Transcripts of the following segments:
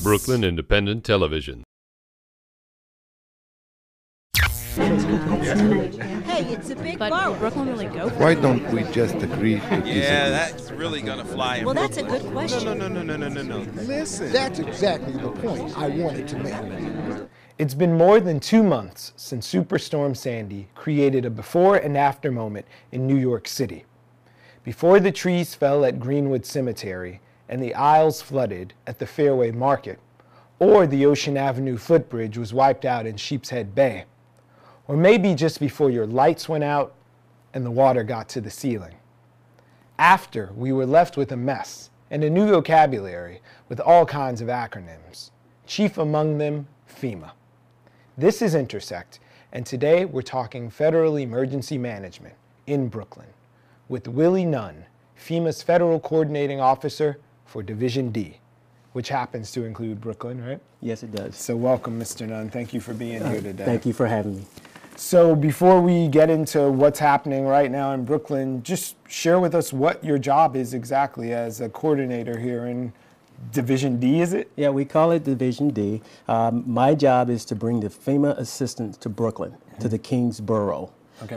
Brooklyn Independent Television. Hey, it's a big But borough. will Brooklyn really go for Why it? don't we just agree to disagree? Yeah, that's really gonna fly in Well, that's a Brooklyn. good question. No. Listen. That's exactly the point I wanted to make. It's been more than 2 months since Superstorm Sandy created a before and after moment in New York City. Before the trees fell at Greenwood Cemetery and the aisles flooded at the Fairway Market, or the Ocean Avenue footbridge was wiped out in Sheepshead Bay, or maybe just before your lights went out and the water got to the ceiling. After, we were left with a mess and a new vocabulary with all kinds of acronyms, chief among them, FEMA. This is Intersect, and today we're talking Federal Emergency Management in Brooklyn with Willie Nunn, FEMA's Federal Coordinating Officer for Division D, which happens to include Brooklyn, right? Yes, it does. So welcome, Mr. Nunn. Thank you for being here today. Thank you for having me. So before we get into what's happening right now in Brooklyn, just share with us what your job is exactly as a coordinator here in Division D, is it? Yeah, we call it Division D. My job is to bring the FEMA assistance to Brooklyn, to the Kingsborough. Okay.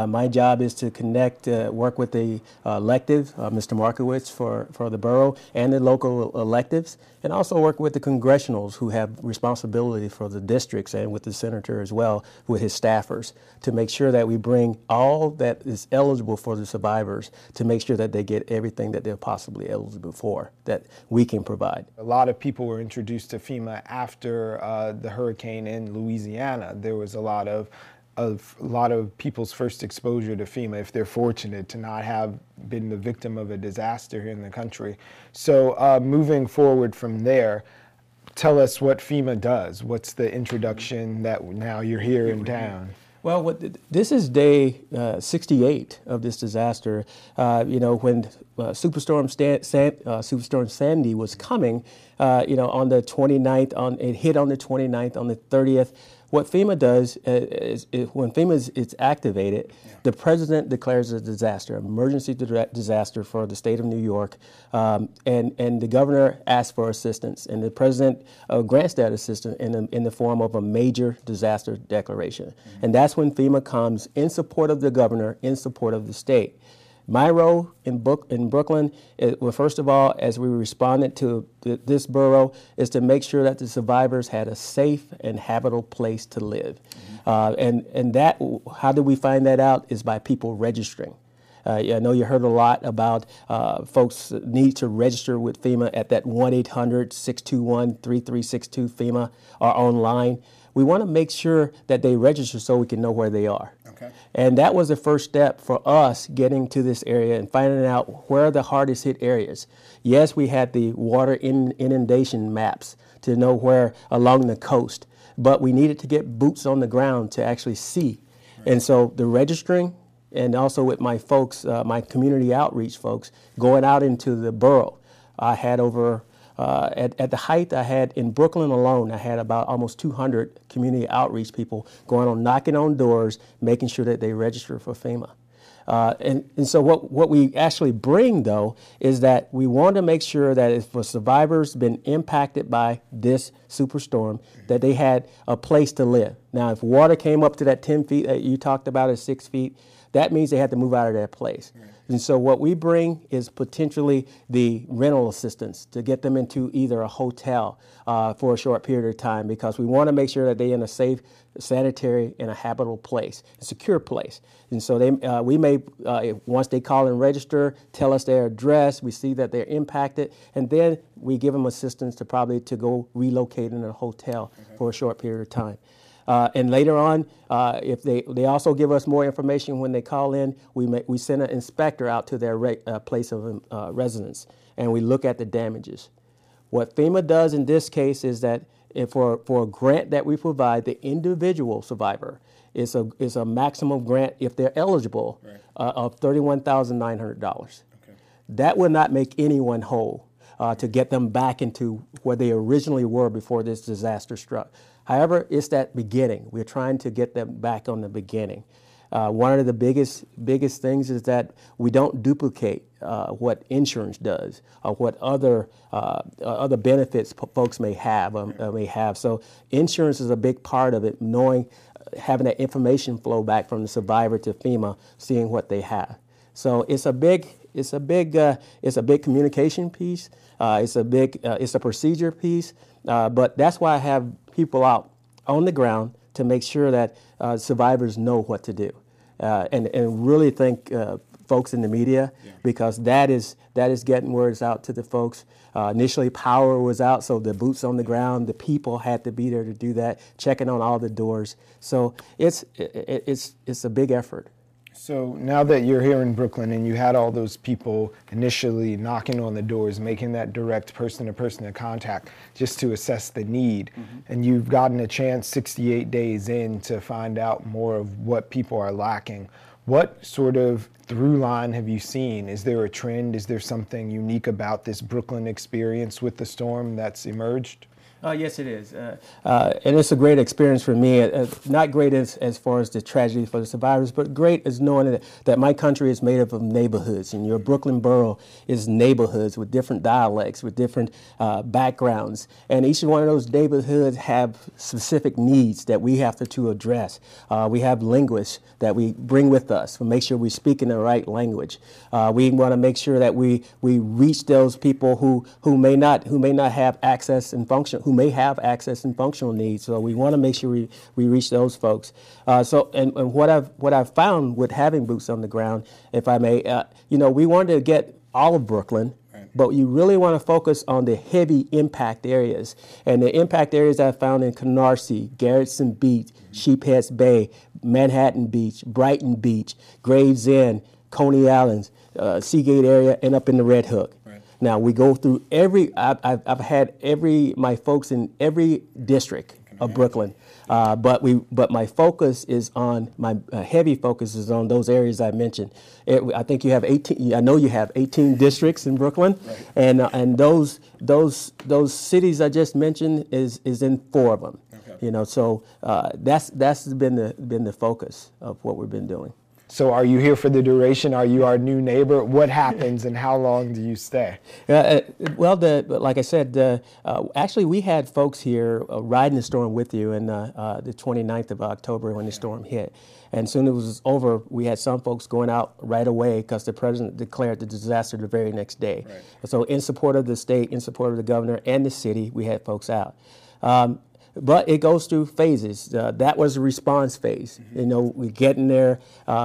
My job is to connect, work with the elective, Mr. Markowitz for the borough, and the local electives, and also work with the congressionals who have responsibility for the districts and with the senator as well, with his staffers, to make sure that we bring all that is eligible for the survivors to make sure that they get everything that they're possibly eligible for, that we can provide. A lot of people were introduced to FEMA after the hurricane in Louisiana. There was a lot of people's first exposure to FEMA, if they're fortunate to not have been the victim of a disaster here in the country. So moving forward from there, tell us what FEMA does. What's the introduction that now you're here in town? Well, this is day 68 of this disaster. When Superstorm Sandy was coming, on the 29th, it hit on the 29th, on the 30th. What FEMA does is when FEMA is activated, the president declares a disaster, emergency disaster for the state of New York, and the governor asks for assistance, and the president grants that assistance in the form of a major disaster declaration. Mm-hmm. And that's when FEMA comes in support of the governor, in support of the state. My role in Brooklyn, well, first of all, as we responded to this borough, is to make sure that the survivors had a safe and habitable place to live. Mm-hmm. And that, how did we find that out, is by people registering. I know you heard a lot about folks need to register with FEMA at that 1-800-621-3362 FEMA or online. We want to make sure that they register so we can know where they are. Okay. And that was the first step for us getting to this area and finding out where are the hardest hit areas. Yes, we had the water inundation maps to know where along the coast, but we needed to get boots on the ground to actually see. Right. And so the registering, and also with my folks, my community outreach folks, going out into the borough. I had over, at the height I had in Brooklyn alone, I had about almost 200 community outreach people going on, knocking on doors, making sure that they register for FEMA. And so what we actually bring, though, is that we want to make sure that if a survivor's been impacted by this superstorm, that they had a place to live. Now, if water came up to that 10 feet that you talked about at 6 feet, that means they had to move out of that place. Right. And so what we bring is potentially the rental assistance to get them into either a hotel for a short period of time, because we want to make sure that they're in a safe, sanitary, and a habitable place, a secure place. And so we may, once they call and register, tell us their address, we see that they're impacted, and then we give them assistance to go relocate in a hotel for a short period of time. And later on, if they also give us more information when they call in, we send an inspector out to their place of residence, and we look at the damages. What FEMA does in this case is that for a grant that we provide, the individual survivor is a maximum grant, if they're eligible, right, of $31,900. Okay. That would not make anyone whole to get them back into where they originally were before this disaster struck. However, it's that beginning. We're trying to get them back on the beginning. One of the biggest things is that we don't duplicate what insurance does or what other benefits folks may have. So insurance is a big part of it, knowing, having that information flow back from the survivor to FEMA, seeing what they have. So it's a big communication piece. It's a procedure piece. But that's why I have people out on the ground to make sure that survivors know what to do, and really thank folks in the media, because that is getting words out to the folks. Initially, power was out, so the boots on the ground, the people had to be there to do that, checking on all the doors. So it's a big effort. So now that you're here in Brooklyn and you had all those people initially knocking on the doors, making that direct person-to-person contact just to assess the need, and you've gotten a chance 68 days in to find out more of what people are lacking, what sort of through line have you seen? Is there a trend? Is there something unique about this Brooklyn experience with the storm that's emerged? Yes, it is. And it's a great experience for me. Not great as far as the tragedy for the survivors, but great as knowing that my country is made up of neighborhoods, and your Brooklyn borough is neighborhoods with different dialects, with different backgrounds. And each one of those neighborhoods have specific needs that we have to address. We have linguists that we bring with us to make sure we speak in the right language. We want to make sure that we reach those people who may not have access and function, who may have access and functional needs. So we want to make sure we reach those folks. And what I've found with having boots on the ground, if I may, we wanted to get all of Brooklyn, but you really want to focus on the heavy impact areas. And the impact areas I found in Canarsie, Garrison Beach, Sheepheads Bay, Manhattan Beach, Brighton Beach, Gravesend, Coney Island, Seagate area, and up in the Red Hook. Now we go through I've had my folks in every district of Brooklyn, but my focus is on, my heavy focus is on those areas I mentioned. I think you have 18. I know you have 18 districts in Brooklyn, and those cities I just mentioned is in 4 of them. So that's been the focus of what we've been doing. So are you here for the duration? Are you our new neighbor? What happens and how long do you stay? Like I said, actually we had folks here riding the storm with you in the 29th of October when the storm hit. And as soon as it was over, we had some folks going out right away because the president declared the disaster the very next day. So in support of the state, in support of the governor and the city, we had folks out. But it goes through phases. That was a response phase. We're getting there,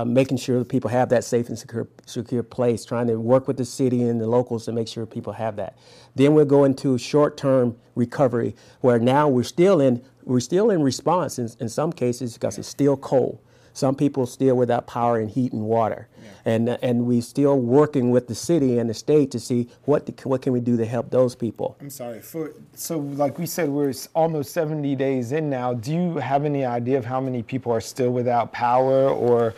making sure that people have that safe and secure place, trying to work with the city and the locals to make sure people have that. Then we'll go into short-term recovery, where now we're still in response in some cases because it's still cold. Some people still without power and heat and water, and we still working with the city and the state to see what can we do to help those people. I'm sorry. So like we said, we're almost 70 days in now. Do you have any idea of how many people are still without power or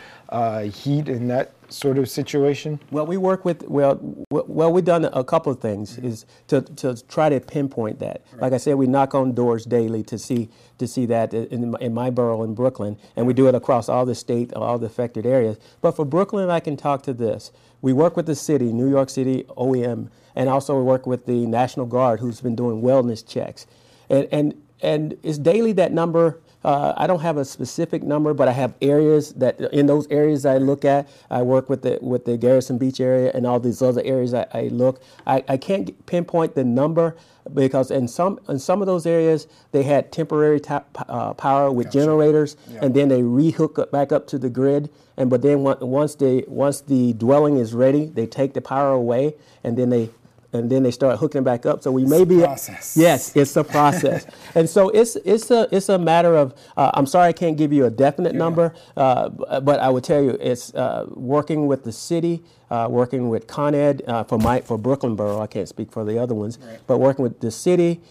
heat in that sort of situation? Well, we work with we've done a couple of things is to try to pinpoint that. Like I said, we knock on doors daily to see that in my borough in Brooklyn, and we do it across all the state, all the affected areas. But for Brooklyn, I can talk to this. We work with the city, New York City OEM, and also we work with the National Guard, who's been doing wellness checks, and it's daily. That number. I don't have a specific number, but I have areas that in those areas I look at. I work with the Garrison Beach area and all these other areas I look. I can't pinpoint the number because in some of those areas they had temporary power with generators, and then they rehook back up to the grid. But then once the dwelling is ready, they take the power away, and then they start hooking back up. So we may be process. Yes, it's a process, and so it's a matter of. I'm sorry I can't give you a definite number, but I would tell you it's working with the city, working with Con Ed for Brooklyn Borough. I can't speak for the other ones, but working with the city,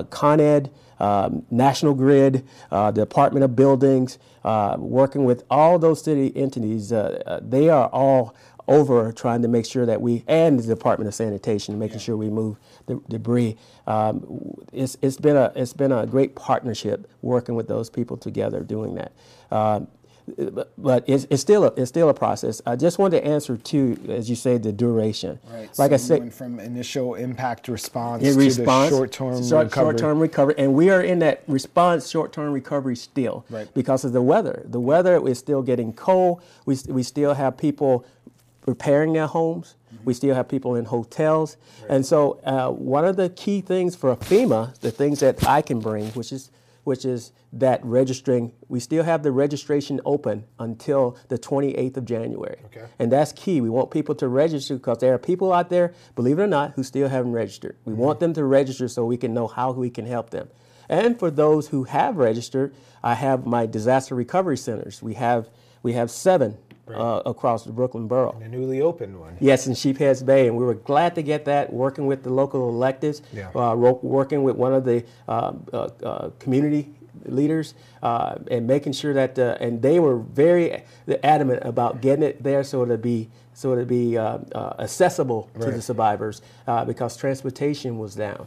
Con Ed, National Grid, Department of Buildings, working with all those city entities. They are all over trying to make sure that and the Department of Sanitation, making sure we move the debris. It's been a great partnership working with those people together doing that. but it's still a process. I just wanted to answer too, as you say, the duration. Right. Like so I said, went from initial impact response in to response, the short-term recovery. and we are in that response short-term recovery still, Right. because of the weather. The weather is still getting cold. We still have people repairing their homes. We still have people in hotels. Right. And so one of the key things for FEMA, the things that I can bring, which is that registering, we still have the registration open until the 28th of January. Okay. And that's key. We want people to register because there are people out there, believe it or not, who still haven't registered. We want them to register so we can know how we can help them. And for those who have registered, I have my disaster recovery centers. We have 7 across the Brooklyn borough. And a newly opened one. Yes, in Sheepheads Bay, and we were glad to get that, working with the local electives, working with one of the community leaders, and making sure that, and they were very adamant about getting it there so it'd be accessible to the survivors, because transportation was down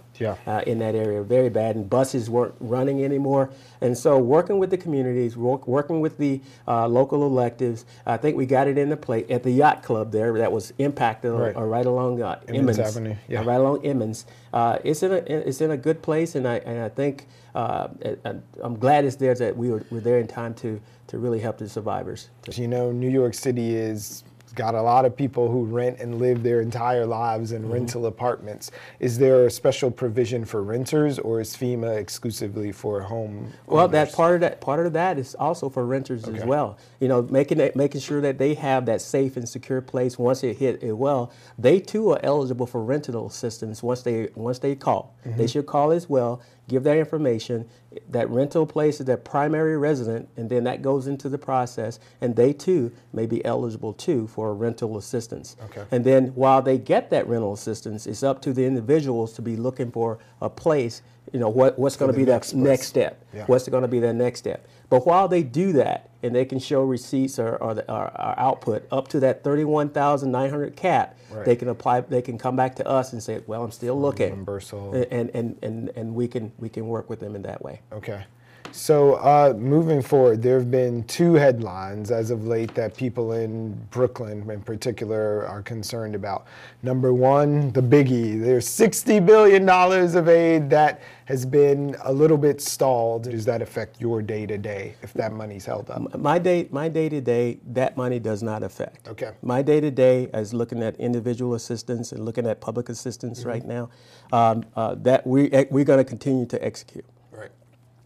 in that area very bad, and buses weren't running anymore. And so working with the communities, working with the local electives, I think we got it into play at the yacht club there that was impacted right along Emmons Avenue. Right along Emmons. It's in a good place, and I think I'm glad it's there that we're there in time to really help the survivors. You know, New York City is got a lot of people who rent and live their entire lives in rental apartments. Is there a special provision for renters, or is FEMA exclusively for home Well, owners? that part of that is also for renters as well. You know, making sure that they have that safe and secure place once it hit it well. They too are eligible for rental assistance once they call. They should call as well, give their information. That rental place is their primary resident, and then that goes into the process, and they too may be eligible too for rental assistance. Okay. And then while they get that rental assistance, it's up to the individuals to be looking for a place. You know, what's going to be that next step? Yeah. What's going to be their next step? But while they do that, and they can show receipts or output up to that 31,900 cap, they can apply. They can come back to us and say, "Well, I'm still looking," and we can work with them in that way. Okay. So moving forward, there have been 2 headlines as of late that people in Brooklyn in particular are concerned about. Number one, the biggie. There's $60 billion of aid that has been a little bit stalled. Does that affect your day-to-day if that money's held up? My day-to-day, that money does not affect. Okay. My day-to-day is looking at individual assistance and looking at public assistance right now. That we're going to continue to execute.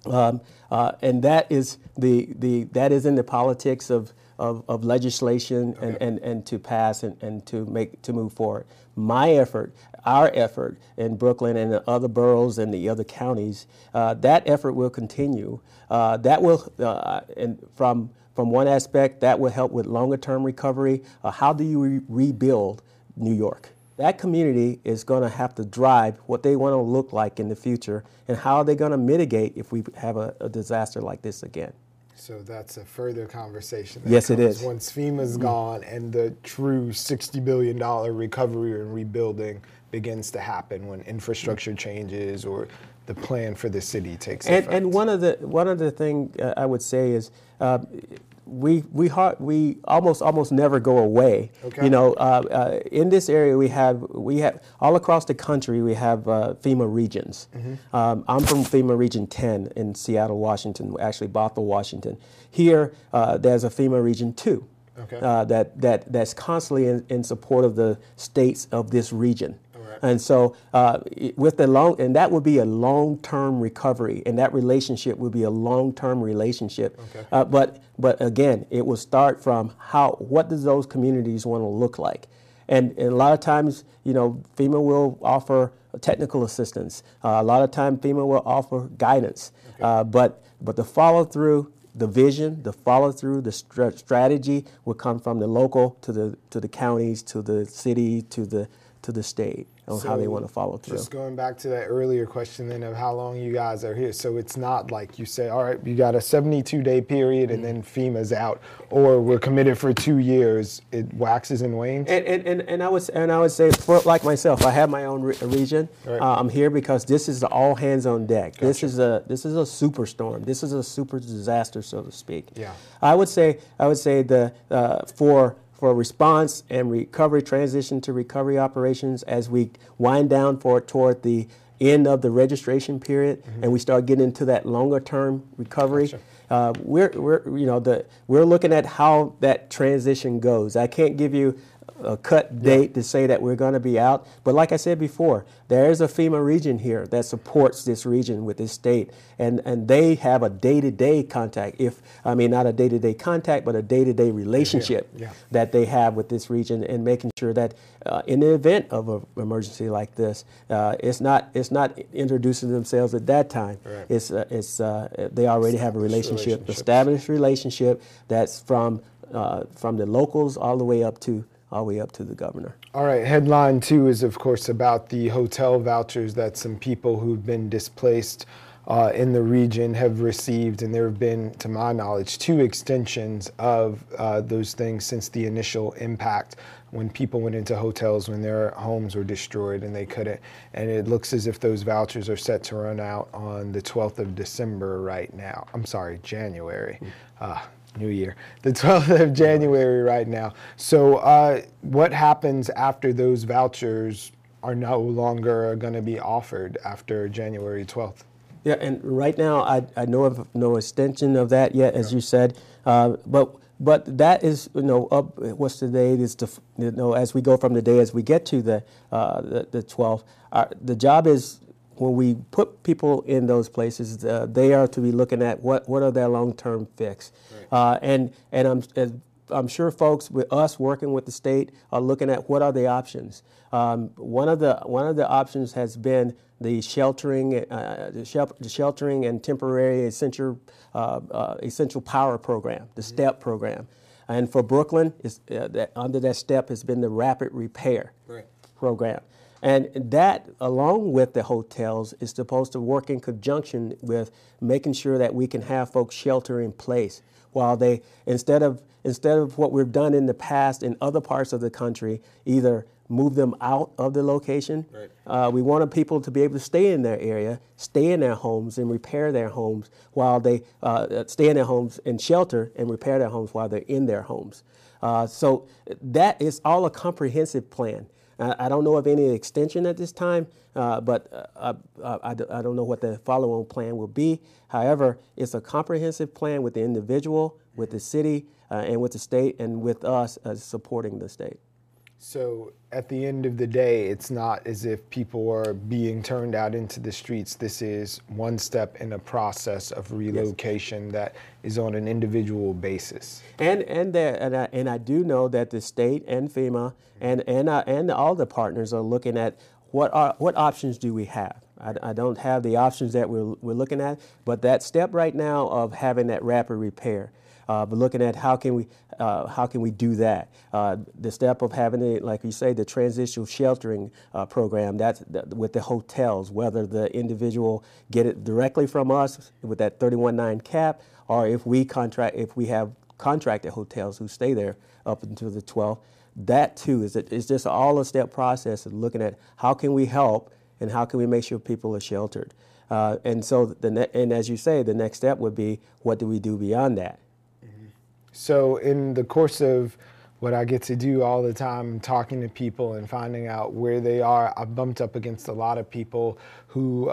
And that is that is in the politics of legislation and to pass and to move forward. Our effort in Brooklyn and the other boroughs and the other counties, that effort will continue. That will, and from one aspect, that will help with longer term recovery. How do you rebuild New York? That community is going to have to drive what they want to look like in the future, and how are they going to mitigate if we have a disaster like this again. So that's a further conversation. Yes, it is. Once FEMA's gone and the true $60 billion recovery and rebuilding begins to happen, when infrastructure changes or the plan for the city takes effect. And one of the things I would say is, we almost never go away. Okay. You know, in this area we have all across the country we have FEMA regions. I'm from FEMA Region 10 in Seattle, Washington, actually Bothell, Washington. Here there's a FEMA Region 2 that's constantly in support of the states of this region. And so and that would be a long-term recovery, and that relationship would be a long-term relationship. But again, it will start from what does those communities want to look like? And a lot of times, you know, FEMA will offer technical assistance. A lot of times FEMA will offer guidance. But the follow-through, the vision, the follow-through, the strategy will come from the local to the counties, to the city, to the state. on how they want to follow through. Just going back to that earlier question then of how long you guys are here. So it's not like you say, all right, you got a 72-day period and then FEMA's out, or we're committed for 2 years. It waxes and wanes. And I would say, for like myself, I have my own region. Right. I'm here because this is the all hands on deck. Gotcha. This is a superstorm. This is a super disaster, so to speak. Yeah. I would say for response and recovery, transition to recovery operations as we wind down toward the end of the registration period, and we start getting into that longer term recovery. Gotcha. We're looking at how that transition goes. I can't give you a cut date to say that we're going to be out, but like I said before, there is a FEMA region here that supports this region with this state, and they have a day-to-day contact. Not a day-to-day contact, but a day-to-day relationship that they have with this region, and making sure that in the event of an emergency like this, it's not introducing themselves at that time. Right. They already have a established relationship that's from the locals all the way up to the governor. All right, headline 2 is, of course, about the hotel vouchers that some people who've been displaced in the region have received, and there have been, to my knowledge, 2 extensions of those things since the initial impact, when people went into hotels when their homes were destroyed and they couldn't. And it looks as if those vouchers are set to run out on the 12th of December right now. I'm sorry, January. New Year, the 12th of January right now. So what happens after those vouchers are no longer going to be offered after January 12th? Yeah, and right now I know of no extension of that yet, as you said, but that is, up, what's the date, is as we go from the day as we get to the 12th, the job is, when we put people in those places, they are to be looking at what are their long-term fix. Right. And I'm sure folks with us working with the state are looking at what are the options. One of the options has been the sheltering and temporary essential power program, the STEP program. And for Brooklyn, under that STEP has been the rapid repair program. And that, along with the hotels, is supposed to work in conjunction with making sure that we can have folks shelter in place while they, instead of what we've done in the past in other parts of the country, either move them out of the location. Right. We wanted people to be able to stay in their area, stay in their homes and repair their homes while they stay in their homes and shelter and repair their homes while they're in their homes. So that is all a comprehensive plan. I don't know of any extension at this time, but I don't know what the follow-on plan will be. However, it's a comprehensive plan with the individual, with the city, and with the state, and with us supporting the state. So at the end of the day, it's not as if people are being turned out into the streets. This is one step in a process of relocation that is on an individual basis. And I do know that the state and FEMA and all the partners are looking at what options do we have. I don't have the options that we're looking at, but that step right now of having that rapid repair. But looking at how can we do that? The step of having it, like you say, the transitional sheltering program. That's with the hotels, whether the individual get it directly from us with that 31.9 cap, or if we have contracted hotels who stay there up until the 12th. That too is just all a step process of looking at how can we help and how can we make sure people are sheltered. And so and as you say, the next step would be, what do we do beyond that? So in the course of what I get to do all the time, talking to people and finding out where they are, I've bumped up against a lot of people who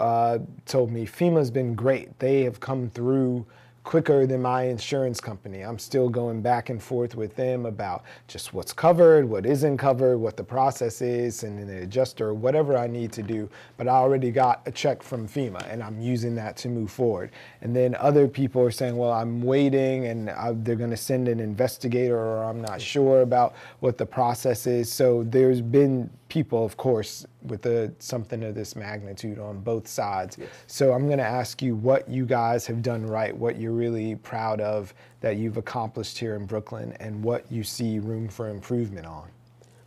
told me FEMA's been great. They have come through quicker than my insurance company. I'm still going back and forth with them about just what's covered, what isn't covered, what the process is, and an adjuster, whatever I need to do. But I already got a check from FEMA, and I'm using that to move forward. And then other people are saying, well, I'm waiting, and they're going to send an investigator, or I'm not sure about what the process is. So there's been people, of course, with something of this magnitude on both sides. Yes. So I'm going to ask you what you guys have done right, what you're really proud of that you've accomplished here in Brooklyn, and what you see room for improvement on.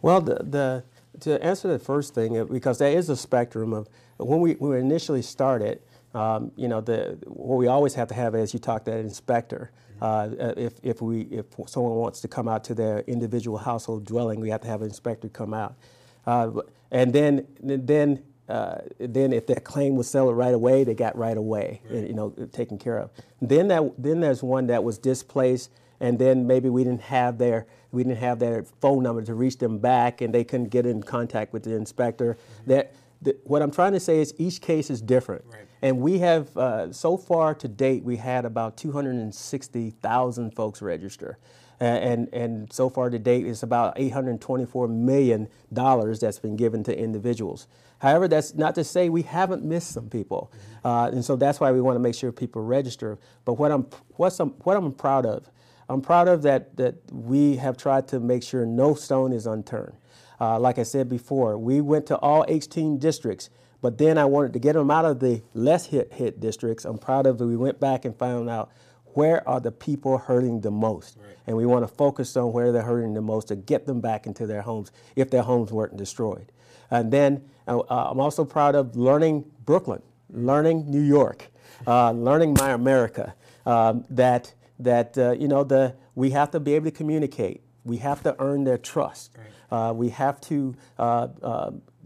Well, the To answer the first thing, because there is a spectrum of when we initially started, you know, what we always have to have, as you talked, that inspector. If someone wants to come out to their individual household dwelling, we have to have an inspector come out, and then if their claim was settled right away, they got right away, you know, taken care of. Then there's one that was displaced, and then maybe we didn't have their phone number to reach them back, and they couldn't get in contact with the inspector. What I'm trying to say is each case is different. Right. And we have, so far to date, we had about 260,000 folks register. And so far to date, it's about $824 million that's been given to individuals. However, that's not to say we haven't missed some people. And so that's why we want to make sure people register. But what I'm proud of, I'm proud of that we have tried to make sure no stone is unturned. Like I said before, we went to all 18 districts, but then I wanted to get them out of the less hit districts. I'm proud of that we went back and found out where are the people hurting the most. Right. And we want to focus on where they're hurting the most to get them back into their homes if their homes weren't destroyed. And then I'm also proud of learning Brooklyn, learning New York, learning my America, you know, we have to be able to communicate. We have to earn their trust. Right. We have to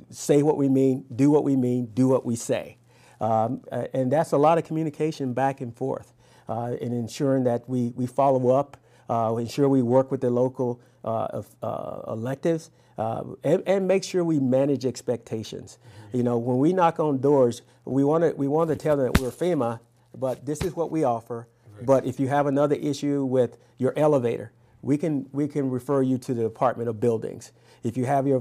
say what we mean, do what we say. And that's a lot of communication back and forth, in ensuring that we follow up, ensure we work with the local electives, and make sure we manage expectations. Mm-hmm. You know, when we knock on doors, we want to tell them that we're FEMA, but this is what we offer. Right. But if you have another issue with your elevator, we can refer you to the Department of Buildings. If you have your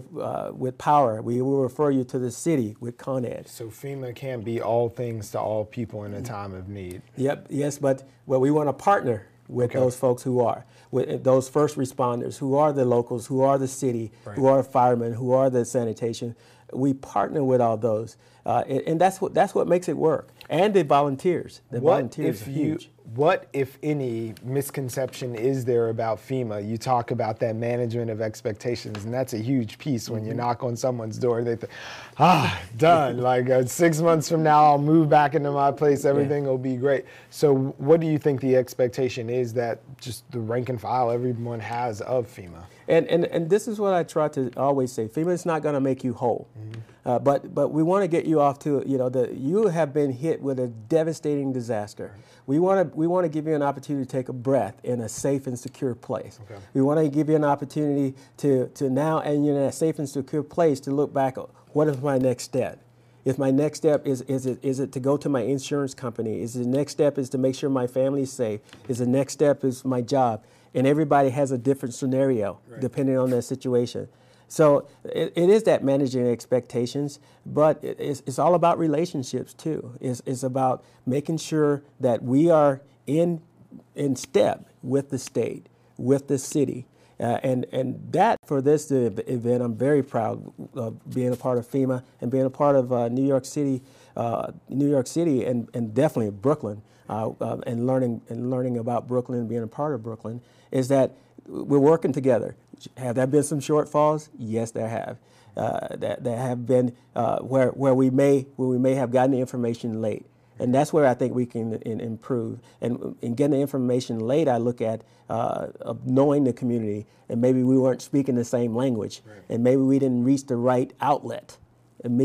with power, we will refer you to the city with Con Ed. So FEMA can't be all things to all people in a time of need. Yep. Yes, but we want to partner with those folks who are, with those first responders, who are the locals, who are the city, right, who are firemen, who are the sanitation. We partner with all those, and that's what makes it work. And the volunteers. The volunteers are huge. What, if any, misconception is there about FEMA? You talk about that management of expectations, and that's a huge piece. When you knock on someone's door, they think, done. Like 6 months from now, I'll move back into my place. Everything will be great. So what do you think the expectation is that just the rank and file everyone has of FEMA? And this is what I try to always say. FEMA is not going to make you whole. Mm-hmm. But we want to get you off to, you know, you have been hit with a devastating disaster. Right. We want to give you an opportunity to take a breath in a safe and secure place. Okay. We want to give you an opportunity to now, and you're in a safe and secure place, to look back, what is my next step? If my next step is it to go to my insurance company? Is the next step is to make sure my family's safe? Is the next step is my job? And everybody has a different scenario, right, depending on their situation. So it is that managing expectations, but it's all about relationships too. It's about making sure that we are in step with the state, with the city. And that, for this event, I'm very proud of being a part of FEMA and being a part of New York City, and definitely Brooklyn, and learning about Brooklyn and being a part of Brooklyn, is that we're working together. Have there been some shortfalls? Yes, there have. There have been where we may have gotten the information late. And that's where I think we can improve. And in getting the information late, I look at knowing the community, and maybe we weren't speaking the same language, right, and maybe we didn't reach the right outlet, and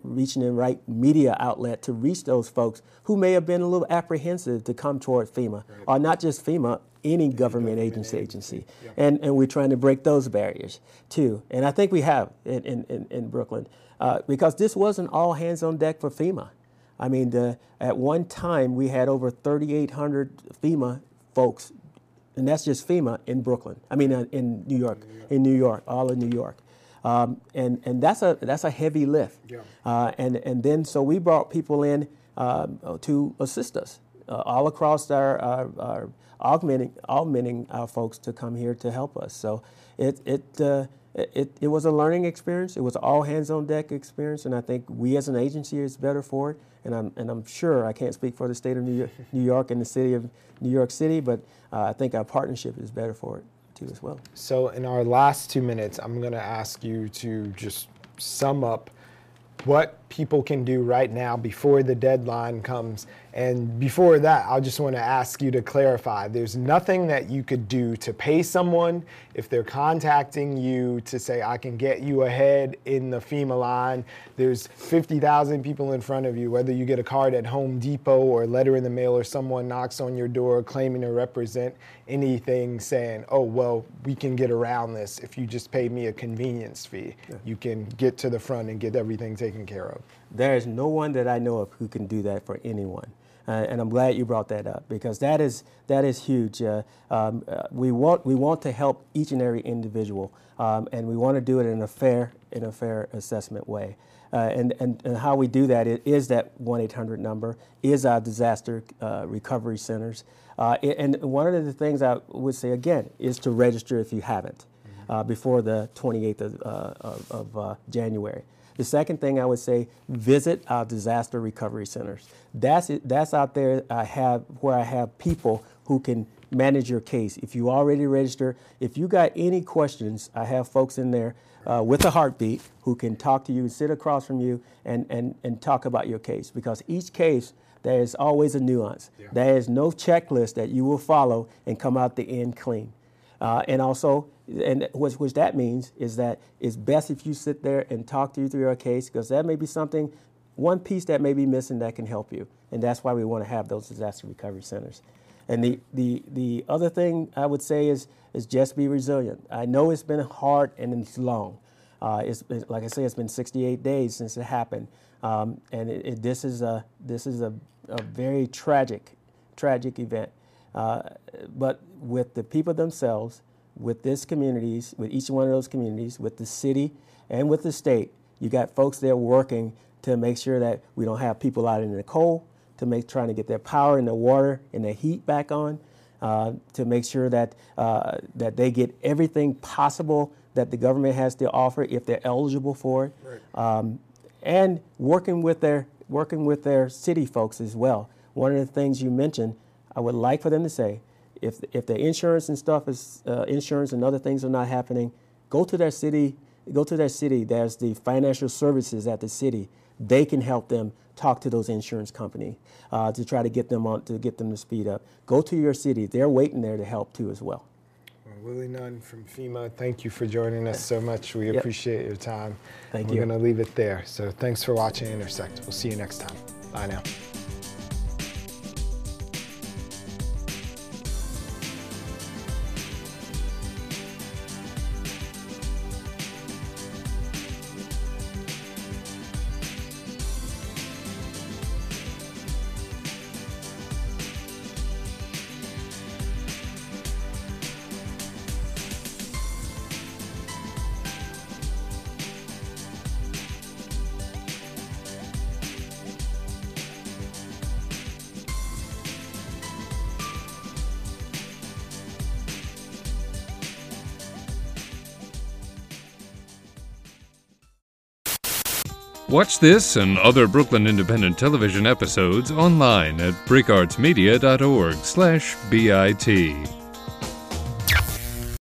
reaching the right media outlet to reach those folks who may have been a little apprehensive to come toward FEMA, right, or not just FEMA, any government agency. Yep. And we're trying to break those barriers too. And I think we have in Brooklyn, because this wasn't all hands on deck for FEMA. I mean, at one time we had over 3,800 FEMA folks, and that's just FEMA in Brooklyn. I mean, in New York, all in New York, and that's a heavy lift. Yeah. And then so we brought people in to assist us all across our augmenting our folks to come here to help us. So it was a learning experience. It was an all hands on deck experience, and I think we as an agency is better for it. And I'm sure, I can't speak for the state of New York and the city of New York City, but I think our partnership is better for it. to as well. So in our last 2 minutes, I'm going to ask you to just sum up what people can do right now before the deadline comes. And before that, I just want to ask you to clarify. There's nothing that you could do to pay someone if they're contacting you to say, I can get you ahead in the FEMA line. There's 50,000 people in front of you, whether you get a card at Home Depot or a letter in the mail or someone knocks on your door claiming to represent anything saying, oh, well, we can get around this. If you just pay me a convenience fee, you can get to the front and get everything taken care of. There is no one that I know of who can do that for anyone. And I'm glad you brought that up, because that is huge. We want to help each and every individual, and we want to do it in a fair assessment way. And how we do that is that 1-800 number, is our disaster recovery centers. And one of the things I would say again is to register if you haven't before the 28th of January. The second thing I would say, visit our disaster recovery centers. That's out there where I have people who can manage your case. If you already register, if you got any questions, I have folks in there with a heartbeat who can talk to you, sit across from you, and talk about your case. Because each case, there is always a nuance. Yeah. There is no checklist that you will follow and come out the end clean. And also, which that means is that it's best if you sit there and talk through your case, because that may be something, one piece that may be missing that can help you. And that's why we want to have those disaster recovery centers. And the other thing I would say is just be resilient. I know it's been hard and it's long. Like I say, it's been 68 days since it happened. And this is a very tragic event. But with the people themselves, with these communities, with each one of those communities, with the city and with the state, you got folks there working to make sure that we don't have people out in the cold, trying to get their power and their water and their heat back on, to make sure that they get everything possible that the government has to offer if they're eligible for it, right. And working with their city folks as well. One of the things you mentioned, I would like for them to say, if the insurance and stuff is insurance and other things are not happening, go to their city. There's the financial services at the city. They can help them talk to those insurance companies to try to get them to speed up. Go to your city. They're waiting there to help too as well. Willie Nunn from FEMA, thank you for joining us so much. We appreciate your time. Thank you. We're going to leave it there. So thanks for watching Intersect. We'll see you next time. Bye now. Watch this and other Brooklyn Independent Television episodes online at bricartsmedia.org/BIT.